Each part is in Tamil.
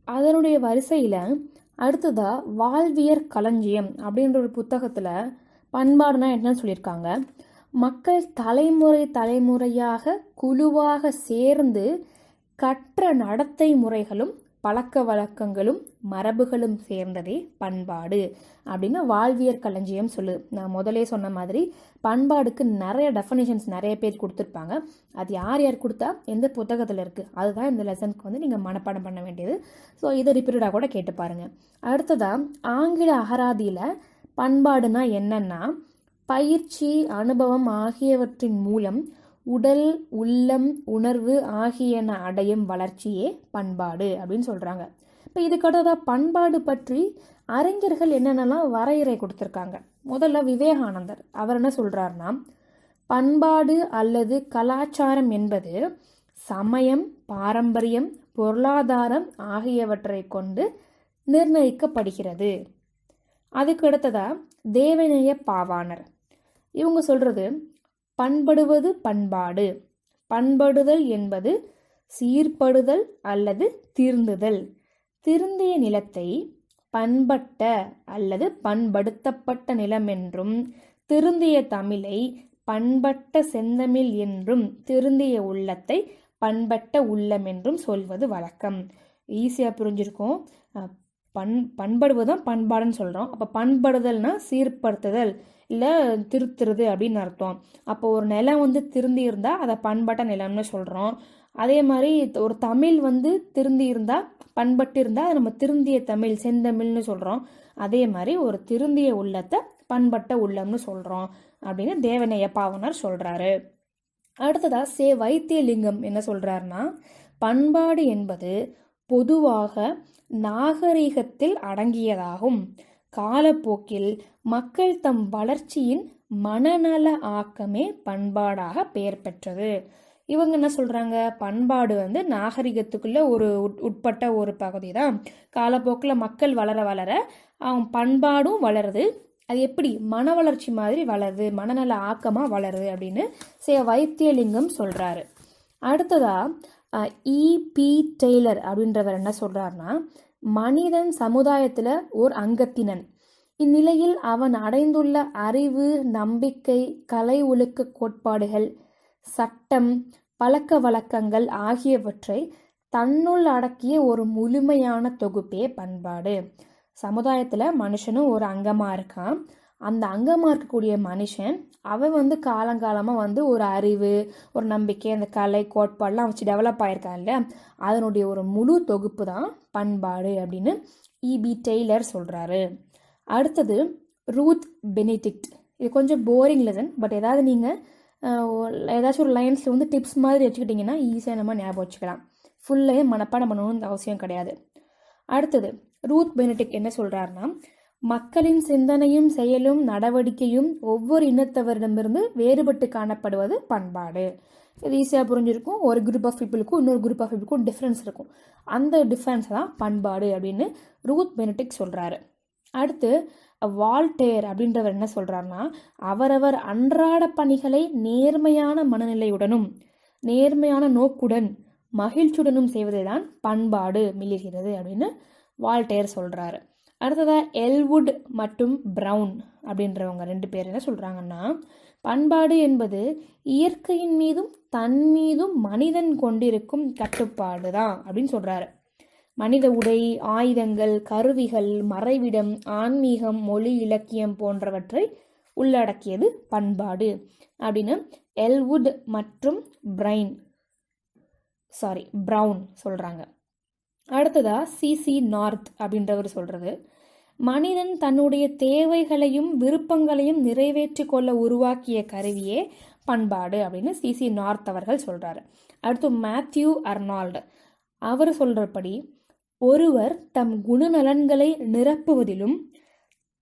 அதனுடைய வரிசையில் அடுத்ததாக வாழ்வியற் களஞ்சியம் அப்படின்ற ஒரு புத்தகத்தில் பண்பாடுனா என்னன்னு சொல்லியிருக்காங்க. மக்கள் தலைமுறை தலைமுறையாக குழுவாக சேர்ந்து கற்ற நடத்தை முறைகளும் பழக்க வழக்கங்களும் மரபுகளும் சேர்ந்ததே பண்பாடு அப்படின்னு வாழ்வியற் களஞ்சியம் சொல்லு. நான் முதலே சொன்ன மாதிரி பண்பாடுக்கு நிறைய டெஃபனிஷன்ஸ் நிறைய பேர் கொடுத்துருப்பாங்க. அது யார் யார் கொடுத்தா எந்த புத்தகத்தில் இருக்குது அதுதான் இந்த லெசனுக்கு வந்து நீங்கள் மனப்பாடம் பண்ண வேண்டியது. ஸோ இதை ரிப்பீட்டடாக கூட கேட்டு பாருங்கள். அடுத்ததாக ஆங்கில அகராதியில் பண்பாடுனா என்னன்னா பயிற்சி அனுபவம் ஆகியவற்றின் மூலம் உடல் உள்ளம் உணர்வு ஆகியன அடையும் வளர்ச்சியே பண்பாடு அப்படின்னு சொல்கிறாங்க. இப்போ இதுக்கடுத்ததாக பண்பாடு பற்றி அறிஞர்கள் என்னென்னலாம் வரையறை கொடுத்துருக்காங்க. முதல்ல விவேகானந்தர் அவர் என்ன சொல்கிறாருன்னா, பண்பாடு அல்லது கலாச்சாரம் என்பது சமயம் பாரம்பரியம் பொருளாதாரம் ஆகியவற்றை கொண்டு நிர்ணயிக்கப்படுகிறது. அதுக்கு அடுத்ததா தேவநேய பாவாணர் இவங்க சொல்கிறது, பண்படுவது பண்பாடு, பண்படுதல் என்பது சீர்படுதல் அல்லது திருந்துதல், திருந்திய நிலத்தை பண்பட்ட அல்லது பண்படுத்தப்பட்ட நிலம் என்றும், திருந்திய தமிழை பண்பட்ட செந்தமிழ் என்றும், திருந்திய உள்ளத்தை பண்பட்ட உள்ளம் என்றும் சொல்வது வழக்கம். ஈஸியாக புரிஞ்சிருக்கும். பண்படுவதுதான் பண்பாடுன்னு சொல்கிறோம். அப்போ பண்படுதல்னா சீர்படுத்துதல் இல்லை திருத்துறது அப்படின்னு அர்த்தம். அப்போ ஒரு நிலம் வந்து திருந்தி இருந்தால் அதை பண்பட்ட நிலம்னு சொல்கிறோம். அதே மாதிரி ஒரு தமிழ் வந்து திருந்தி இருந்தால் பண்பட்டு இருந்தால் அதை நம்ம திருந்திய தமிழ் செந்தமிழ்னு சொல்கிறோம். அதே மாதிரி ஒரு திருந்திய உள்ளத்தை பண்பட்ட உள்ளம்னு சொல்கிறோம் அப்படின்னு தேவநேய பாவனர் சொல்கிறாரு. அடுத்ததாக வைத்தியலிங்கம் என்ன சொல்கிறாருன்னா, பண்பாடு என்பது பொதுவாக நாகரிகத்தில் அடங்கியதாகும். காலப்போக்கில் மக்கள் தம் வளர்ச்சியின் மனநல ஆக்கமே பண்பாடாக பெயர் பெற்றது. இவங்க என்ன சொல்றாங்க, பண்பாடு வந்து நாகரிகத்துக்குள்ள ஒரு உட்பட்ட ஒரு பகுதி தான். காலப்போக்கில் மக்கள் வளர வளர அவங்க பண்பாடும் வளருது. அது எப்படி மன வளர்ச்சி மாதிரி வளருது, மனநல ஆக்கமாக வளருது அப்படின்னு வைத்தியலிங்கம் சொல்றாரு. அடுத்ததா E.P. டெய்லர் அப்படின்றவர் என்ன சொல்றாருன்னா, மனிதன் சமுதாயத்தில் ஓர் அங்கத்தினன். இந்நிலையில் அவன் அடைந்துள்ள அறிவு நம்பிக்கை கலை ஒழுக்க கோட்பாடுகள் சட்டம் பழக்க வழக்கங்கள் ஆகியவற்றை தன்னுள் அடக்கிய ஒரு முழுமையான தொகுப்பே பண்பாடு. சமுதாயத்தில் மனுஷனும் ஒரு அங்கமாக இருக்கான். அந்த அங்கமாக இருக்கக்கூடிய மனுஷன் அவன் வந்து காலங்காலமாக வந்து ஒரு அறிவு ஒரு நம்பிக்கை அந்த கலை கோட்பாடெலாம் வச்சு டெவலப் ஆகிருக்கான் இல்லையா, அதனுடைய ஒரு முழு தொகுப்பு தான் பண்பாடு அப்படின்னு E.B. டெய்லர் சொல்கிறாரு. அடுத்தது ரூத் பெனிடிக்ட். இது கொஞ்சம் போரிங் லெசன், பட் ஏதாவது நீங்கள் ஏதாச்சும் ஒரு லைன்ஸில் வந்து டிப்ஸ் மாதிரி வச்சுக்கிட்டிங்கன்னா ஈஸியாக நம்ம ஞாபகம் வச்சுக்கலாம். ஃபுல்லையே மனப்பாடம் பண்ணணும்னு அவசியம் கிடையாது. அடுத்தது ரூத் பெனிடிக்ட் என்ன சொல்கிறாருன்னா, மக்களின் சிந்தனையும் செயலும் நடவடிக்கையும் ஒவ்வொரு இனத்தவரிடமிருந்து வேறுபட்டு காணப்படுவது பண்பாடு. இது ஈஸியாக புரிஞ்சிருக்கும். ஒரு குரூப் ஆஃப் பீப்புளுக்கும் இன்னொரு குரூப் ஆஃப் பீப்புளுக்கும் டிஃப்ரென்ஸ் இருக்கும். அந்த டிஃப்ரென்ஸ் தான் பண்பாடு அப்படின்னு ரூத் பெனிடிக்ட் சொல்கிறாரு. அடுத்து வால்டேர் அப்படின்றவர் என்ன சொல்கிறாருன்னா, அவரவர் அன்றாட பணிகளை நேர்மையான மனநிலையுடனும் நேர்மையான நோக்குடன் மகிழ்ச்சியுடனும் செய்வதை தான் பண்பாடு மிளிர்கிறது அப்படின்னு வால்டேர் சொல்கிறாரு. அடுத்ததாக எல்வுட் மற்றும் ப்ரவுன் அப்படின்றவங்க 2 பேர் என்ன சொல்கிறாங்கன்னா, பண்பாடு என்பது இயற்கையின் மீதும் தன் மீதும் மனிதன் கொண்டிருக்கும் கட்டுப்பாடு தான் அப்படின்னு சொல்கிறாரு. மனித உடை ஆயுதங்கள் கருவிகள் மறைவிடம் ஆன்மீகம் மொழி இலக்கியம் போன்றவற்றை உள்ளடக்கியது பண்பாடு அப்படின்னு எல்வுட் மற்றும் ப்ரவுன் சொல்கிறாங்க. அடுத்ததா C.C. நார்த் அப்படின்றவர் சொல்கிறது, மனிதன் தன்னுடைய தேவைகளையும் விருப்பங்களையும் நிறைவேற்றி கொள்ள உருவாக்கிய கருவியே பண்பாடு அப்படின்னு C.C. நார்த் அவர்கள் சொல்கிறாரு. அடுத்து மேத்யூ அர்னால்டு அவர் சொல்கிறபடி, ஒருவர் தம் குணநலன்களை நிரப்புவதிலும்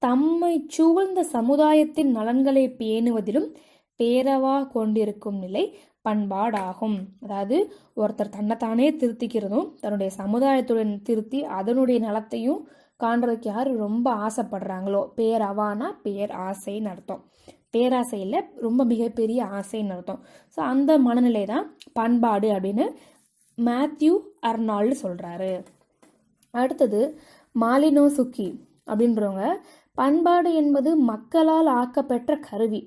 தம்மை சூழ்ந்த சமுதாயத்தின் நலன்களை பேணுவதிலும் பேரவா கொண்டிருக்கும் நிலை பண்பாடாகும். அதாவது ஒருத்தர் தன்னைத்தானே திருத்திக்கிறதும் தன்னுடைய சமுதாயத்துடன் திருத்தி அதனுடைய நலத்தையும் காண்றதுக்கு யார் ரொம்ப ஆசைப்படுறாங்களோ, பேரவானா பேர் ஆசைன்னு அர்த்தம். பேராசையில் ரொம்ப மிகப்பெரிய ஆசைன்னு அர்த்தம். ஸோ அந்த மனநிலை தான் பண்பாடு அப்படின்னு மேத்யூ அர்னால்டு சொல்கிறாரு. அடுத்தது மாலினோசுக்கி அப்படின்றவங்க, பண்பாடு என்பது மக்களால் ஆக்கப்பெற்ற கருவி.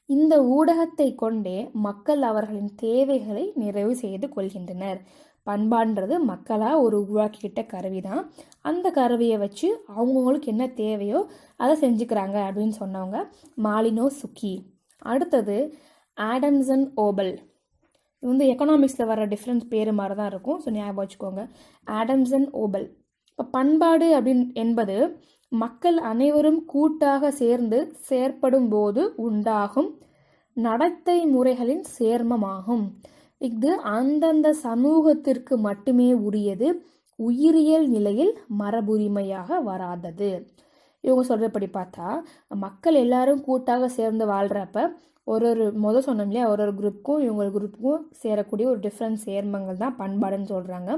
இந்த ஊடகத்தை கொண்டே மக்கள் அவர்களின் தேவைகளை நிறைவு செய்து கொள்கின்றனர். பண்பாடுன்றது மக்களாக உருவாக்கிக்கிட்ட கருவி தான். அந்த கருவியை வச்சு அவங்கவுங்களுக்கு என்ன தேவையோ அதை செஞ்சுக்கிறாங்க அப்படின்னு சொன்னவங்க மாலினோசுக்கி. அடுத்தது ஆடம்சன் ஓபல். இது வந்து எக்கனாமிக்ஸில் வர டிஃப்ரெண்ட் பேர் மாதிரி தான் இருக்கும், ஸோ ஞாபகம் வச்சுக்கோங்க. Adamson opal. இப்போ பண்பாடு என்பது மக்கள் அனைவரும் கூட்டாக சேர்ந்து செயற்படும் போது உண்டாகும் நடத்தை முறைகளின் சேர்மமாகும். இது அந்தந்த சமூகத்திற்கு மட்டுமே உரியது, உயிரியல் நிலையில் மரபுரிமையாக வராதது. இவங்க சொல்கிறபடி பார்த்தா மக்கள் எல்லாரும் கூட்டாக சேர்ந்து வாழ்கிறப்ப சொன்னோம் இல்லையா, ஒரு குரூப்புக்கும் இவங்க குரூப்புக்கும் சேரக்கூடிய ஒரு டிஃப்ரெண்ட் சேர்மங்கள் தான் பண்பாடுன்னு சொல்கிறாங்க.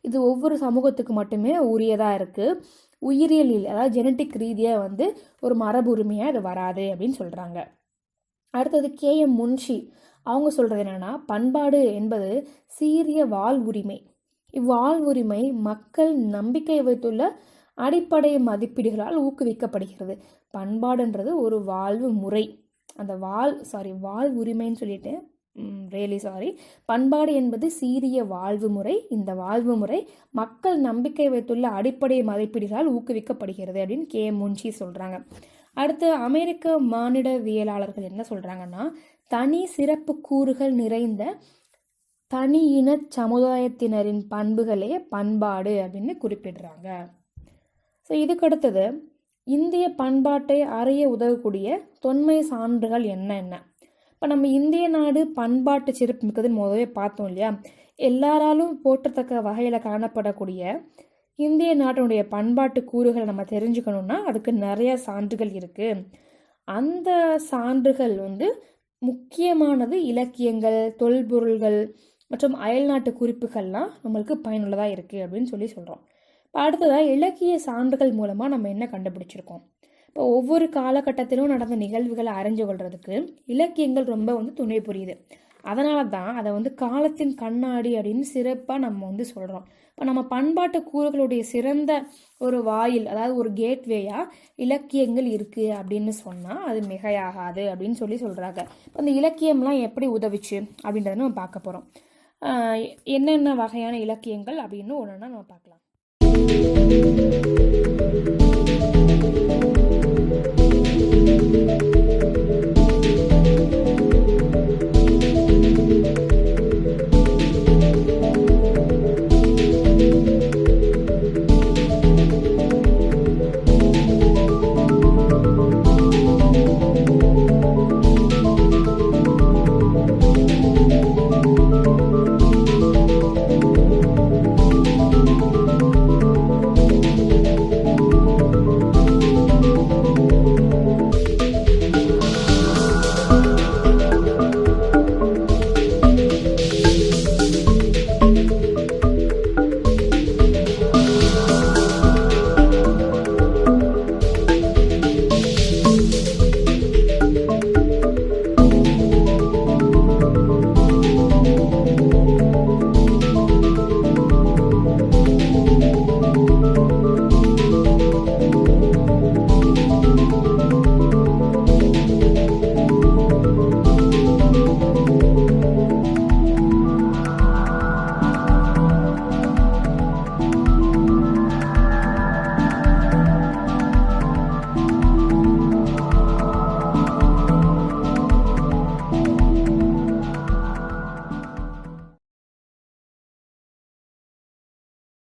இது ஒவ்வொரு சமூகத்துக்கு மட்டுமே உரியதாக இருக்குது. உயிரியல் அதாவது ஜெனட்டிக் ரீதியாக வந்து ஒரு மரபுரிமையாக இது வராது அப்படின்னு சொல்கிறாங்க. அடுத்தது KM முன்ஷி. அவங்க சொல்கிறது என்னென்னா, பண்பாடு என்பது சீரிய வாழ்வுரிமை. இவ்வாழ்வுரிமை மக்கள் நம்பிக்கை வைத்துள்ள அடிப்படை மதிப்பீடுகளால் ஊக்குவிக்கப்படுகிறது. பண்பாடுன்றது ஒரு வாழ்வு முறை. அந்த வாழ்வுரிமைன்னு சொல்லிட்டு பண்பாடு என்பது சீரிய வாழ்வு முறை. இந்த வாழ்வு முறை மக்கள் நம்பிக்கை வைத்துள்ள அடிப்படை மதிப்பீடுகளால் ஊக்குவிக்கப்படுகிறது அப்படின்னு KM முன்ஷி சொல்கிறாங்க. அடுத்து அமெரிக்க மானிடவியலாளர்கள் என்ன சொல்கிறாங்கன்னா, தனி சிறப்பு கூறுகள் நிறைந்த தனி இன சமுதாயத்தினரின் பண்புகளே பண்பாடு அப்படின்னு குறிப்பிடுறாங்க. ஸோ இதுக்கடுத்தது இந்திய பண்பாட்டை அறிய உதவக்கூடிய தொன்மை சான்றுகள் என்ன. இப்போ நம்ம இந்திய நாடு பண்பாட்டு சிறப்பு மிக்கதுன்னு முதவே பார்த்தோம் இல்லையா. எல்லாராலும் போற்றத்தக்க வகையில் காணப்படக்கூடிய இந்திய நாட்டினுடைய பண்பாட்டு கூறுகளை நம்ம தெரிஞ்சுக்கணுன்னா அதுக்கு நிறைய சான்றுகள் இருக்குது. அந்த சான்றுகள் வந்து முக்கியமானது இலக்கியங்கள், தொல்பொருள்கள் மற்றும் அயல்நாட்டு குறிப்புகள்லாம் நம்மளுக்கு பயனுள்ளதாக இருக்குது அப்படின்னு சொல்கிறோம். இப்போ அடுத்ததாக இலக்கிய சான்றுகள் மூலமாக நம்ம என்ன கண்டுபிடிச்சிருக்கோம். இப்போ ஒவ்வொரு காலகட்டத்திலும் நடந்த நிகழ்வுகளை அறிஞ்சு கொள்றதுக்கு இலக்கியங்கள் ரொம்ப வந்து துணை புரியுது. அதனால தான் அதை வந்து காலத்தின் கண்ணாடி அப்படின்னு சிறப்பாக நம்ம வந்து சொல்கிறோம். இப்போ நம்ம பண்பாட்டு கூறுகளுடைய சிறந்த ஒரு வாயில், அதாவது ஒரு கேட்வேயாக இலக்கியங்கள் இருக்குது அப்படின்னு சொன்னால் அது மிகையாகாது அப்படின்னு சொல்கிறாங்க. இப்போ அந்த இலக்கியம்லாம் எப்படி உதவிச்சு அப்படின்றத நம்ம பார்க்க போகிறோம். என்னென்ன வகையான இலக்கியங்கள் அப்படின்னு ஒன்றுன்னா நம்ம பார்க்கலாம்.